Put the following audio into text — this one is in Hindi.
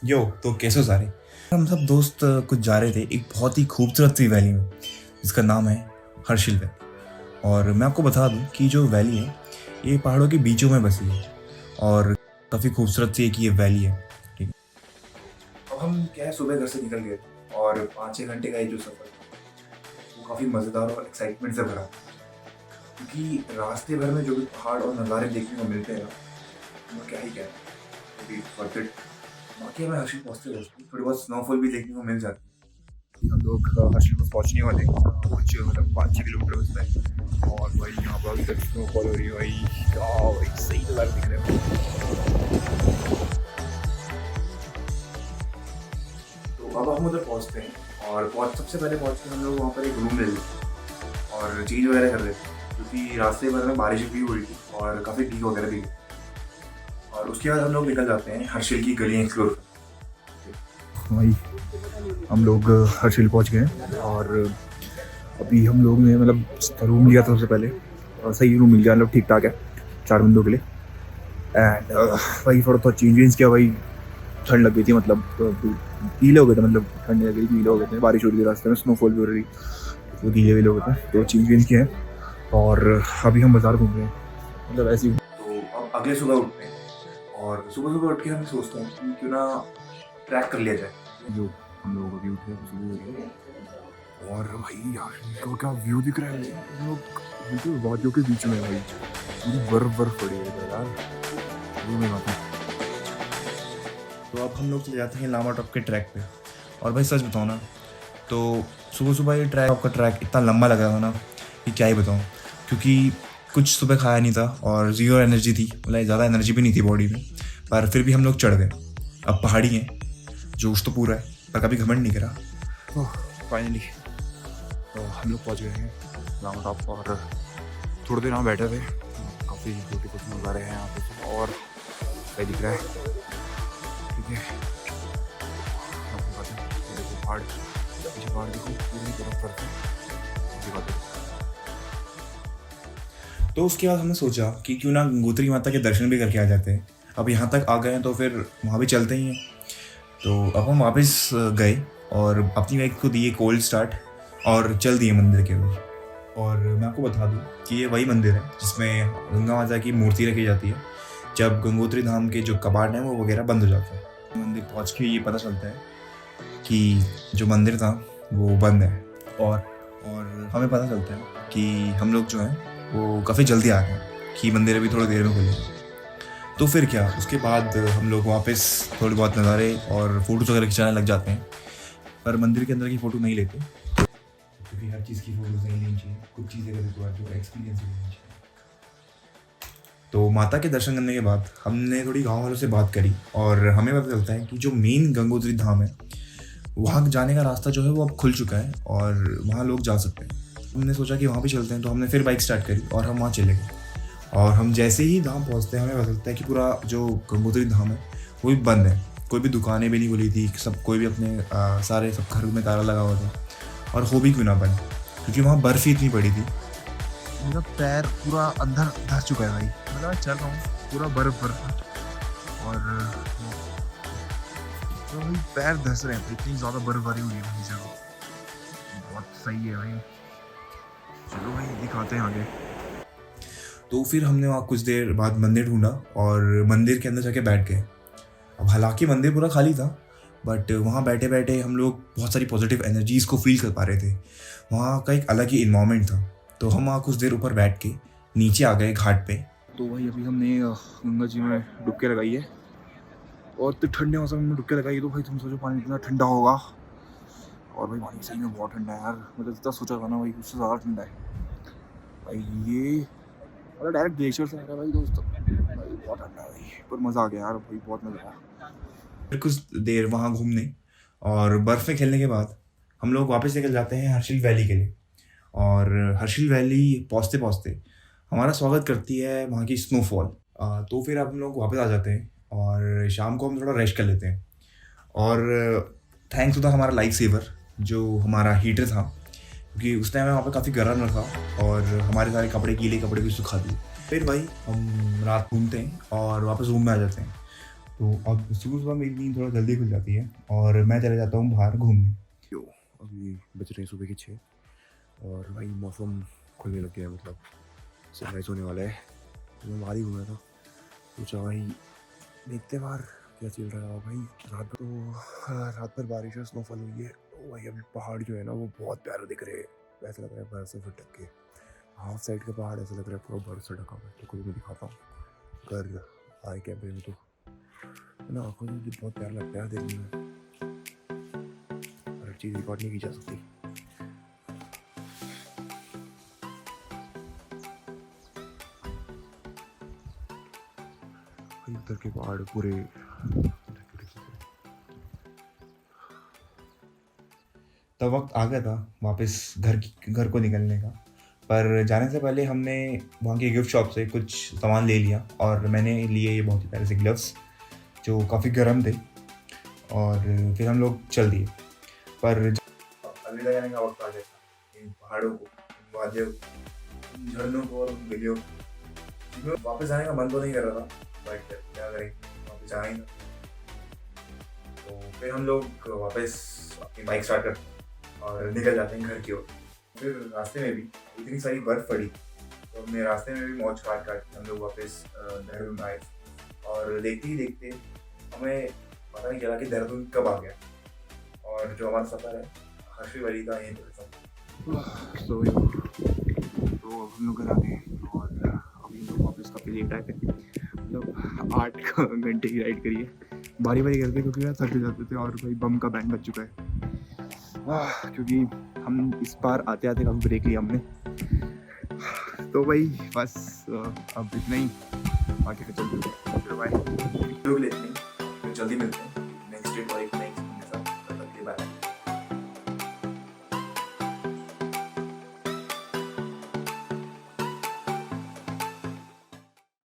यो तो कैसे हो सारे। हम सब दोस्त कुछ जा रहे थे एक बहुत ही खूबसूरत सी वैली में जिसका नाम है हर्षिल वैली। और मैं आपको बता दूं कि जो वैली है ये पहाड़ों के बीचों में बसी है और काफ़ी खूबसूरत सी एक ये वैली है। ठीक है, अब हम क्या है सुबह घर से निकल गए और 5-6 घंटे का ये जो सफ़र वो काफ़ी मज़ेदार और एक्साइटमेंट से भरा था, क्योंकि रास्ते भर में जो भी पहाड़ और नज़ारे देखने को मिलते हैं ना, वो क्या ही कहना। बाकी हमें हर्षिल पहुँचते पहुँचते थोड़ी बहुत स्नोफॉल भी देखने को मिल जाती है। हम लोग हर्षिल में पहुँचने वाले हैं, कुछ मतलब 5-6 किलोमीटर उसमें है। और भाई यहाँ पर अभी तक स्नोफॉल हो रही है भाई, क्या भाई सही नज़ारे दिख रहे हैं। तो अब हम उधर पहुँचते हैं और सबसे पहले पहुँच के हम लोग वहाँ पर एक रूम ले लेते हैं और चेंज वगैरह कर लेते हैं, क्योंकि रास्ते भर में बारिश भी हो रही थी और काफ़ी भीग वगैरह भी गई। और उसके बाद हम लोग निकल जाते हैं हर्षिल की गलियाँ एक्सप्लोर। वही हम लोग हर्षिल पहुंच गए और अभी हम लोग ने मतलब रूम लिया था सबसे पहले और सही रूम मिल गया, मतलब ठीक ठाक है 4 बंदों के लिए। एंड वही थोड़ा थोड़ा चेंज किया भाई, ठंड लग गई थी, मतलब गीले हो गए थे, मतलब ठंड लग गई, गीले हो गए थे, बारिश हो रही थी रास्ते में, स्नोफॉल भी हो रही थी तो गीले वीले हो गए थे, तो चेंज किए हैं। और अभी हम बाज़ार घूम रहे हैं, मतलब ऐसे ही। तो अब अगले सुबह उठते हैं और सुबह सुबह उठ के हम सोचते हैं कि क्यों ना ट्रैक कर लिया जाए। जो हम लोग अभी उठे सुबह और भाई यार इनको क्या व्यू दिख रहा है, हम लोग बिल्कुल वादियों के बीच में है भाई, पूरी बर्फ पड़ी है यार, वो नहीं आता। तो अब हम लोग चले जाते हैं लामा टॉप के ट्रैक पे। और भाई सच बताऊँ ना, तो सुबह सुबह ये आपका ट्रैक इतना लंबा लग रहा था ना कि क्या ही बताऊँ, क्योंकि कुछ सुबह खाया नहीं था और ज़ीरो एनर्जी थी, मतलब ज़्यादा एनर्जी भी नहीं थी बॉडी में, पर फिर भी हम लोग चढ़ गए। अब पहाड़ी है, जोश तो पूरा है पर कभी घमंड नहीं करा। फाइनली तो हम लोग पहुँच गए हैं लामा टॉप और थोड़ी देर यहाँ बैठे थे, काफ़ी ब्यूटीफुल नज़ारे हैं यहाँ पे और सही दिख रहा है। ठीक है, पहाड़ पीछे पहाड़ देखो, पूरी तरफ बर्फ है। तो उसके बाद हमने सोचा कि क्यों ना गंगोत्री माता के दर्शन भी करके आ जाते हैं। अब यहाँ तक आ गए हैं तो फिर वहाँ भी चलते ही हैं। तो अब हम वापस गए और अपनी बाइक को दिए कोल्ड स्टार्ट और चल दिए मंदिर के ओर। और मैं आपको बता दूं कि ये वही मंदिर है जिसमें गंगा माता की मूर्ति रखी जाती है जब गंगोत्री धाम के जो कपाट हैं वो वगैरह बंद हो जाते हैं। मंदिर पहुँच के ये पता चलता है कि जो मंदिर था वो बंद है और हमें पता चलता है कि हम लोग जो हैं वो काफ़ी जल्दी आ गए कि मंदिर अभी थोड़ी देर में खुलेगा। तो फिर क्या, उसके बाद हम लोग वापस थोड़ी बहुत नज़ारे और फोटोज़ वगैरह खिंचाने लग जाते हैं, पर मंदिर के अंदर की फ़ोटो नहीं लेते क्योंकि हर चीज़ की फ़ोटोज़ नहीं लेनी चाहिए, कुछ चीज़ें का जो एक्सपीरियंस लेनी चाहिए। तो माता के दर्शन करने के बाद हमने थोड़ी गाँव वालों से बात करी और हमें पता चलता है कि जो मेन गंगोत्री धाम है वहाँ जाने का रास्ता जो है वो अब खुल चुका है और वहाँ लोग जा सकते हैं। हमने सोचा कि वहाँ भी चलते हैं, तो हमने फिर बाइक स्टार्ट करी और हम वहाँ चले गए। और हम जैसे ही धाम पहुँचते हैं हमें पता चलता है कि पूरा जो गंगोत्री धाम है वो भी बंद है, कोई भी दुकानें भी नहीं खुली थी, सब कोई भी अपने सारे सब घर में ताला लगा हुआ था। और हो भी क्यों ना बंद, क्योंकि वहाँ बर्फ़ ही इतनी पड़ी थी, मेरा पैर पूरा अंदर धस चुका है भाई, मतलब चल रहा हूँ पूरा बर्फ और तो भाई पैर धस रहे हैं, इतनी ज़्यादा बर्फबारी हुई है वहीं जगह, बहुत सही है भाई। चलो भाई दिखाते हैं आगे। तो फिर हमने वहाँ कुछ देर बाद मंदिर ढूंढा और मंदिर के अंदर जाके बैठ गए। अब हालांकि मंदिर पूरा खाली था, बट वहाँ बैठे बैठे हम लोग बहुत सारी पॉजिटिव एनर्जीज़ को फील कर पा रहे थे। वहाँ का एक अलग ही इन्वायरमेंट था, तो हम वहाँ कुछ देर ऊपर बैठ के नीचे आ गए घाट पे। तो भाई अभी हमने गंगा जी में डुबकी लगाई है और तो ठंडे मौसम में डुबकी लगाई, तो भाई तुम सोचो पानी कितना ठंडा होगा। और भाई पानी सही में बहुत ठंडा है यार, मतलब जितना सोचा था ना भाई उससे ज़्यादा ठंडा है भाई। ये मतलब डायरेक्ट ग्लेशियर से आ रहा है भाई दोस्तों, भाई बहुत ठंडा है भाई, पर मज़ा आ गया यार भाई, बहुत मज़ा आया। फिर कुछ देर वहाँ घूमने और बर्फ़ में खेलने के बाद हम लोग वापस निकल जाते हैं हर्षिल वैली के लिए। और हर्षिल वैली पहुँचते पहुँचते हमारा स्वागत करती है वहाँ की स्नोफॉल। तो फिर अब हम लोग वापस आ जाते हैं और शाम को हम थोड़ा रेस्ट कर लेते हैं। और थैंक्स टू द हमारा लाइफ सेवर जो हमारा हीटर था, क्योंकि उस टाइम वहाँ पर काफ़ी गर्म रखा और हमारे सारे गीले कपड़े भी सुखा दिए। फिर भाई हम रात घूमते हैं और वापस रूम में आ जाते हैं। तो अब सुबह सुबह मेरी नींद थोड़ा जल्दी खुल जाती है और मैं चला जाता हूँ बाहर घूमने। यो अभी बज रहे हैं सुबह के 6 और भाई मौसम खुलने लग गया है, मतलब सनराइज होने वाला है। तो मैं बाहर ही घूम रहा था, सोचा भाई देखते बाहर क्या चल रहा है। भाई रात भर तो रात भर बारिश और स्नोफॉल हुई है। तो भाई अभी पहाड़ जो है ना वो बहुत प्यारे दिख रहे हैं, ऐसा लग रहा है बर्फ से ढक के। हाफ साइड के पहाड़ ऐसा लग रहा है पूरा बर्फ से ढका हुआ है। तो कभी मैं दिखाता हूँ अगर आए कैमरे में, तो है ना आँखों में बहुत प्यारा लगता है देखने में। हर चीज़ रिकॉर्ड नहीं की जा सकती। उधर के पहाड़ पूरे तब वक्त आ गया था वापस घर को निकलने का। पर जाने से पहले हमने वहाँ की गिफ्ट शॉप से कुछ सामान ले लिया और मैंने लिए ये बहुत ही प्यारे से ग्लव्स जो काफ़ी गर्म थे और फिर हम लोग चल दिए। पर अलविदा कहने का वक्त आ गया था इन पहाड़ों को, इन वादियों को, इन झरनों को और उन गलियों को। वापस जाने का मन तो नहीं कर रहा था, बट क्या करें, वापस जाना ही था। तो फिर हम लोग वापस अपनी बाइक स्टार्ट करते और निकल जाते हैं घर की ओर। फिर रास्ते में भी इतनी सारी बर्फ़ पड़ी तो हमने रास्ते में भी मौज काट के हम लोग वापस देहरादून आए। और देखते ही देखते हमें पता नहीं चला कि देहरादून कब आ गया और जो हमारा सफ़र है हर्षी वाली का यहीं पर खत्म। तो हम लोग घर आ गए और अभी हम लोग वापस काफ़ी लेट आए थे, मतलब 8 घंटे की राइड करी है। बारी बारी करते क्योंकि यार थक जाते थे और भाई बम का बैंड बज चुका है। क्योंकि हम इस बार आते आते काफ़ी ब्रेक लिया हमने। तो भाई बस अब इतना ही, बाकी तो चलते हैं। बाय। लोग लेते हैं, जल्दी मिलते हैं नेक्स्ट डे और एक नई